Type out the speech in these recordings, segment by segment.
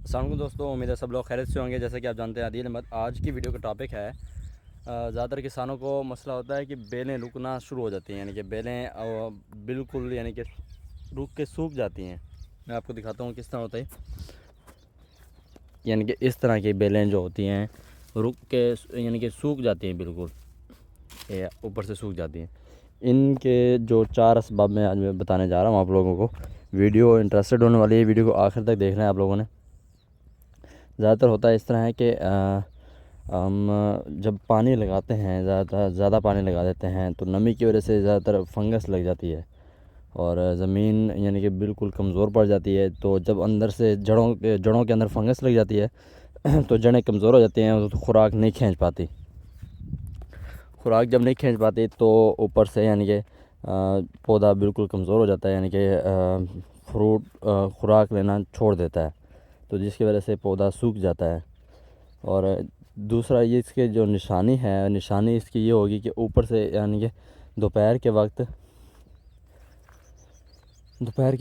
अस्सलाम दोस्तों, उम्मीद है सब लोग खैरियत से होंगे। जैसे कि आप जानते हैं आदिल अहमद, आज की वीडियो का टॉपिक है ज़्यादातर किसानों को मसला होता है कि बेलें रुकना शुरू हो जाती हैं, यानी कि बेलें बिल्कुल यानी कि रुक के सूख जाती हैं। मैं आपको दिखाता हूँ किस तरह होता है। यानी कि इस तरह की बेलें जो होती हैं रुक के यानी कि सूख जाती हैं, बिल्कुल ये ऊपर से सूख जाती हैं। इनके जो 4 असबाब मैं आज मैं बताने जा रहा हूँ आप लोगों को। वीडियो इंटरेस्टेड होने वाली है, वीडियो को आखिर तक देखना है आप लोगों ने। ज़्यादातर होता है इस तरह है कि हम जब पानी लगाते हैं, ज़्यादा पानी लगा देते हैं तो नमी की वजह से ज़्यादातर फंगस लग जाती है और ज़मीन यानी कि बिल्कुल कमज़ोर पड़ जाती है। तो जब अंदर से जड़ों के अंदर फंगस लग जाती है तो जड़ें कमज़ोर हो जाती हैं, तो खुराक नहीं खींच पाती। खुराक जब नहीं खींच पाती तो ऊपर से यानी कि पौधा बिल्कुल कमज़ोर हो जाता है, यानी कि फ्रूट खुराक लेना छोड़ देता है, तो जिसकी वजह से पौधा सूख जाता है। और दूसरा ये इसके जो निशानी इसकी ये होगी कि ऊपर से यानी कि दोपहर के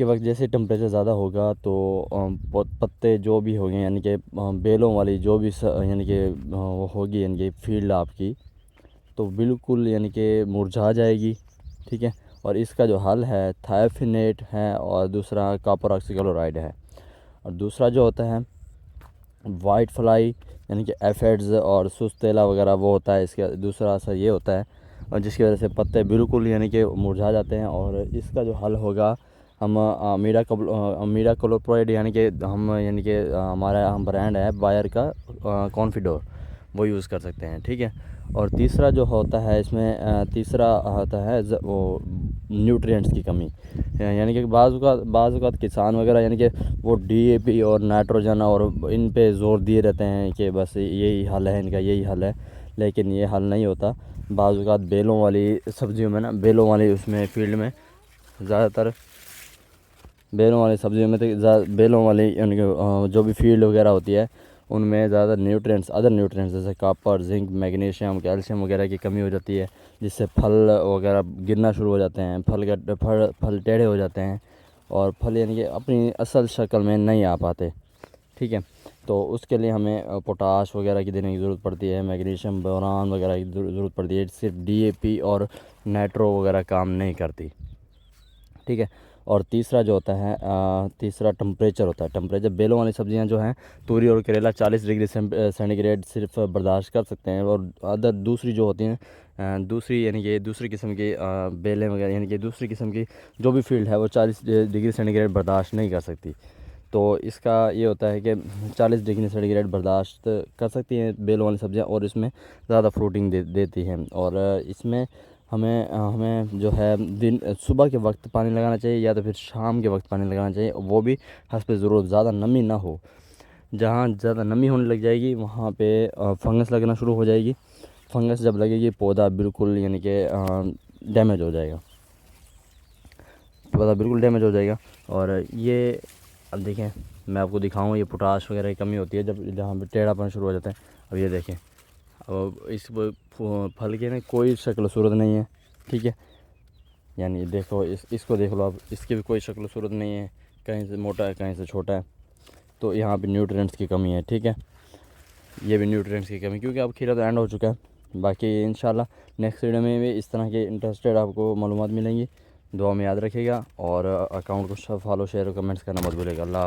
वक्त जैसे टेम्परेचर ज़्यादा होगा तो पत्ते जो भी होंगे यानी कि बेलों वाली जो भी यानी कि वो होगी यानी कि फील्ड आपकी, तो बिल्कुल यानी कि मुरझा जाएगी। ठीक है। और इसका जो हल है थायोफिनेट है और दूसरा कॉपर ऑक्सीक्लोराइड है। और दूसरा जो होता है वाइट फ्लाई यानी कि एफेड्स और सुस्तेला वगैरह वो होता है। इसका दूसरा असर ये होता है और जिसकी वजह से पत्ते बिल्कुल यानी कि मुरझा जाते हैं। और इसका जो हल होगा हम मीरा क्लोप्रोइड यानी कि हमारा ब्रांड है बायर का कॉन्फिडोर, वो यूज़ कर सकते हैं। ठीक है। और तीसरा जो होता है इसमें तीसरा होता है वो न्यूट्रिएंट्स की कमी, यानी कि बाज़ किसान वगैरह यानी कि वो डीएपी और नाइट्रोजन और इन पे ज़ोर दिए रहते हैं कि बस यही हल है, इनका यही हल है, लेकिन ये हल नहीं होता। बाज़ बेलों वाली सब्जियों में ना, बेलों वाली उसमें फील्ड में ज़्यादातर बेलों वाली सब्जियों में तो बेलों वाली यानी कि जो भी फील्ड वगैरह होती है उनमें ज़्यादा अदर न्यूट्रिएंट्स जैसे कॉपर, जिंक, मैग्नीशियम, कैल्शियम वगैरह की कमी हो जाती है, जिससे फल वगैरह गिरना शुरू हो जाते हैं, फल टेढ़े हो जाते हैं और फल यानी कि अपनी असल शक्ल में नहीं आ पाते। ठीक है। तो उसके लिए हमें पोटाश वगैरह की देने की ज़रूरत पड़ती है, मैग्नीशियम, बोरान वगैरह की ज़रूरत पड़ती है। सिर्फ डीएपी और नाइट्रो वगैरह काम नहीं करती। ठीक है। और तीसरा जो होता है तीसरा टेम्परेचर होता है। टेम्परेचर बेलों वाली सब्जियां जो हैं तूरी और करेला 40 डिग्री सेंटीग्रेड सिर्फ बर्दाश्त कर सकते हैं। और अदर दूसरी जो होती हैं दूसरी यानी कि दूसरी किस्म की बेलें वगैरह यानी कि दूसरी किस्म की जो भी फील्ड है वो 40 डिग्री सेंटीग्रेड बर्दाश्त नहीं कर सकती। तो इसका ये होता है कि 40 डिग्री सेंटीग्रेड बर्दाश्त कर सकती हैं बेलों वाली सब्जियां और इसमें ज़्यादा फ्रूटिंग देती हैं। और इसमें हमें हमें जो है दिन सुबह के वक्त पानी लगाना चाहिए या तो फिर शाम के वक्त पानी लगाना चाहिए, वो भी हस्ब ज़रूरत, ज़्यादा नमी ना हो। जहाँ ज़्यादा नमी होने लग जाएगी वहाँ पे फंगस लगना शुरू हो जाएगी। फंगस जब लगेगी पौधा बिल्कुल यानी कि डैमेज हो जाएगा, पौधा बिल्कुल डैमेज हो जाएगा। और ये अब देखें, मैं आपको दिखाऊँ, ये पोटाश वगैरह की कमी होती है जब जहाँ पे टेढ़ापन शुरू हो जाता है। अब ये देखें, अब इस फल के ना कोई शक्ल सूरत नहीं है। ठीक है। यानी देखो इसको देख लो आप, इसकी भी कोई शक्ल सूरत नहीं है, कहीं से मोटा है कहीं से छोटा है। तो यहाँ पे न्यूट्रिएंट्स की कमी है। ठीक है। ये भी न्यूट्रिएंट्स की कमी, क्योंकि अब खीरा तो एंड हो चुका है। बाकी इंशाल्लाह नेक्स्ट वीडियो में भी इस तरह के इंटरेस्टेड आपको मालूमात मिलेंगी। दुआ में याद रखिएगा और अकाउंट को फॉलो, शेयर और कमेंट्स करना मत भूलिएगा। अल्लाह।